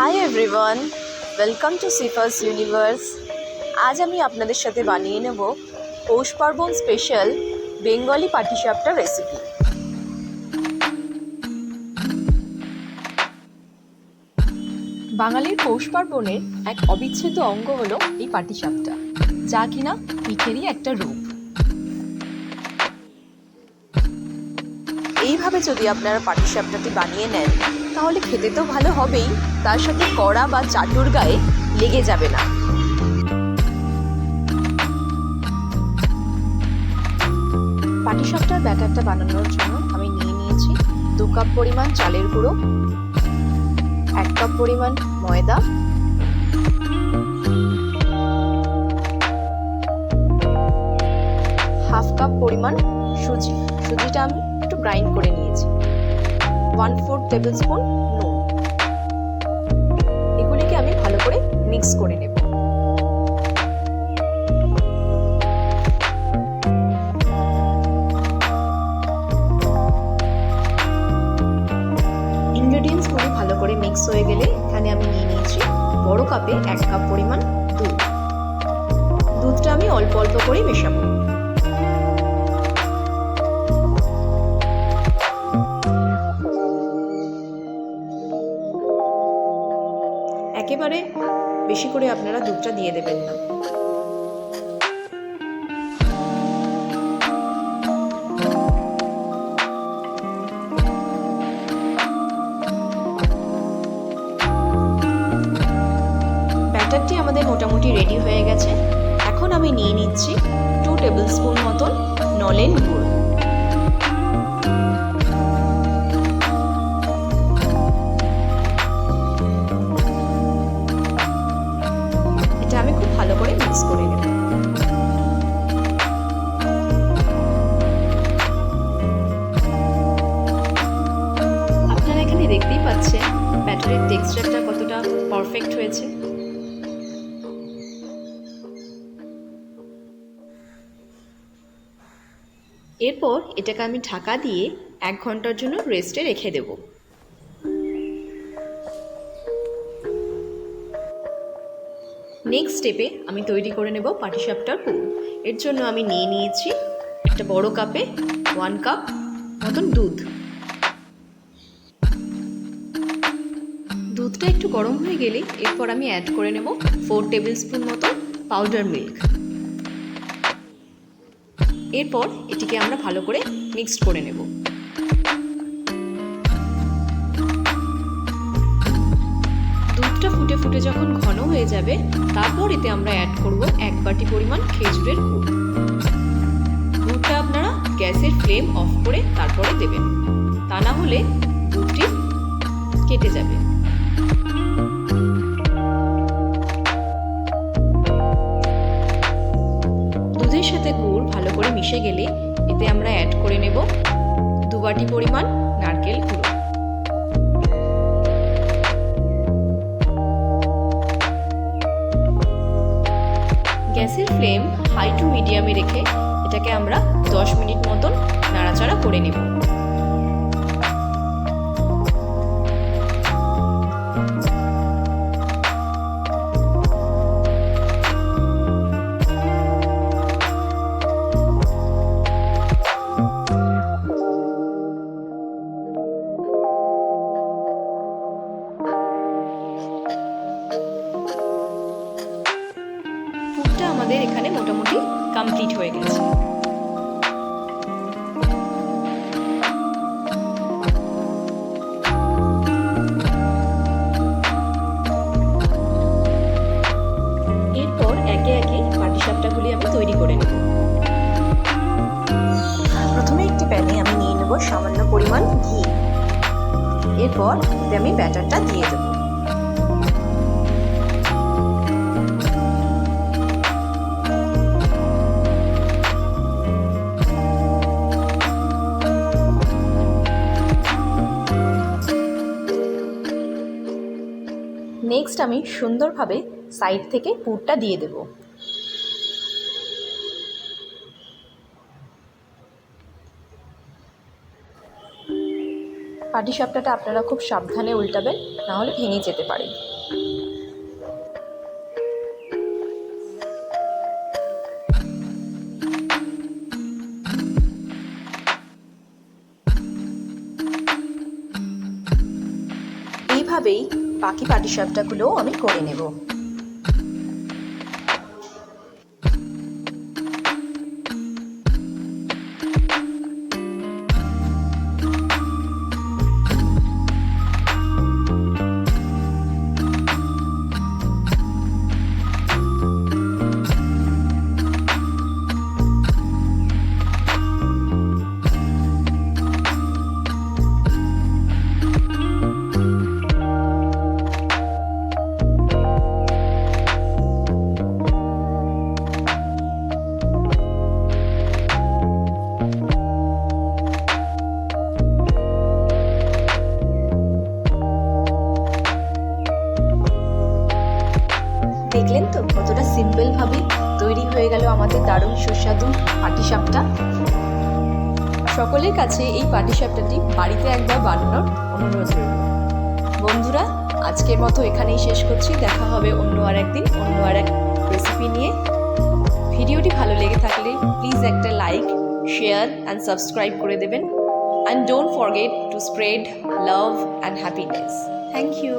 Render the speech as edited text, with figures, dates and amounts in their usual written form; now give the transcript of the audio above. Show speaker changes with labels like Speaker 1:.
Speaker 1: High everyone, welcome to সিফাস universe. আজ আমি আপনাদের সাথে বানিয়ে নেব পৌষ পার্বণ স্পেশাল বেঙ্গলি পাটিসাপটা রেসিপি। বাঙালির পৌষ পার্বণের এক অবিচ্ছেদ্য অঙ্গ হলো এই পাটিসাপটা, যা কিনা পিঠেরই একটা রূপ। এইভাবে যদি আপনারা পাটিসাপটাটি বানিয়ে নেন তাহলে খেতে তো ভালো হবেই, তার সাথে কড়া বা চাটুর গায়ে লেগে যাবে না। পাটিসাপটার ব্যাটারটা বানানোর জন্য আমি নিয়ে নিয়েছি 2 কাপ পরিমাণ চালের গুঁড়ো, 1 কাপ পরিমাণ ময়দা, 1/2 কাপ পরিমাণ সুজিটা আমি একটু গ্রাইন্ড করে নিয়েছি, 1/4 টেবিল স্পুন নুন। এগুলিকে আমি ভালো করে মিক্স করে নেব। ইনগ্রেডিয়েন্টসগুলি ভালো করে মিক্স হয়ে গেলে এখানে আমি নিয়ে নিয়েছি বড় কাপে 1 কাপ পরিমাণ দুধ। দুধটা আমি অল্প অল্প করে মেশাবো। একেবারে বেশি করে আপনারা দুধটা দিয়ে দেবেন না। ব্যাটারটি আমাদের মোটামুটি রেডি হয়ে গেছে। এখন আমি নিয়ে নিচ্ছি 2 টেবিল স্পুন মতন নলেন গুড়। এটা আমি খুব ভালো করে মিক্স করে নেব। আপনারা এখানে দেখতেই পাচ্ছেন ব্যাটারের টেক্সচারটা কতটা পারফেক্ট হয়েছে। এরপর এটাকে আমি ঢাকা দিয়ে 1 ঘন্টার জন্য রেস্টে রেখে দেব। নেক্সট স্টেপে আমি তৈরি করে নেব পাটিসাপটার পুর। এর জন্য আমি নিয়ে নিয়েছি একটা বড় কাপে 1 কাপ মতন দুধ। দুধটা একটু গরম হয়ে গেলে এরপর আমি অ্যাড করে নেব 4 টেবিল স্পুন মতন পাউডার মিল্ক। এরপর এটিকে আমরা ভালো করে মিক্সড করে নেব। দুধটা ফুটে ফুটে যখন ঘন হয়ে যাবে তারপর এতে আমরা অ্যাড করব 1 বাটি পরিমাণ খেজুরের গুড়। গুড়টা আপনারা গ্যাসের ফ্লেম অফ করে তারপরে দেবেন, তা না হলে দুধটি কেটে যাবে। দুধের সাথে গুড় ভালো করে মিশে গেলে এতে আমরা অ্যাড করে নেব 2 বাটি পরিমাণ নারকেল গুঁড়ো। গ্যাসের ফ্লেম হাই টু মিডিয়ামে রেখে এটাকে আমরা 10 মিনিট মতন নাড়াচাড়া করে নেব। পুরটা আমাদের এখানে মোটামুটি কমপ্লিট হয়ে গেছে। এরপর একে একে পাটিসাপটাগুলি আমি তৈরি করে নেব। প্রথমে একটি প্যানে আমি নিয়ে নেব সামান্য পরিমাণ ঘি। এরপর এতে আমি ব্যাটারটা দিয়ে দেব। নেক্সট আমি সুন্দরভাবে সাইড থেকে পুরটা দিয়ে দেব। পাটিসাপটাটা আপনারা খুব সাবধানে উল্টাবেন, নাহলে ভেঙে যেতে পারে।
Speaker 2: এইভাবেই বাকি পাটিসাপটাগুলোও আমি করে নেব। দেখলেন তো কতটা সিম্পল ভাবে তৈরি হয়ে গেল আমাদের দারুণ সুস্বাদু পাটিসাপটা। সকলের কাছে এই পাটিসাপটাটি বাড়িতে একবার বানানোর অনুরোধ রইল। বন্ধুরা, আজকের মতো এখানেই শেষ করছি। দেখা হবে অন্য আর একদিন অন্য আর এক রেসিপি নিয়ে। ভিডিওটি ভালো লেগে থাকলে প্লিজ একটা লাইক, শেয়ার অ্যান্ড সাবস্ক্রাইব করে দেবেন। And don't forget to spread love and happiness. Thank you.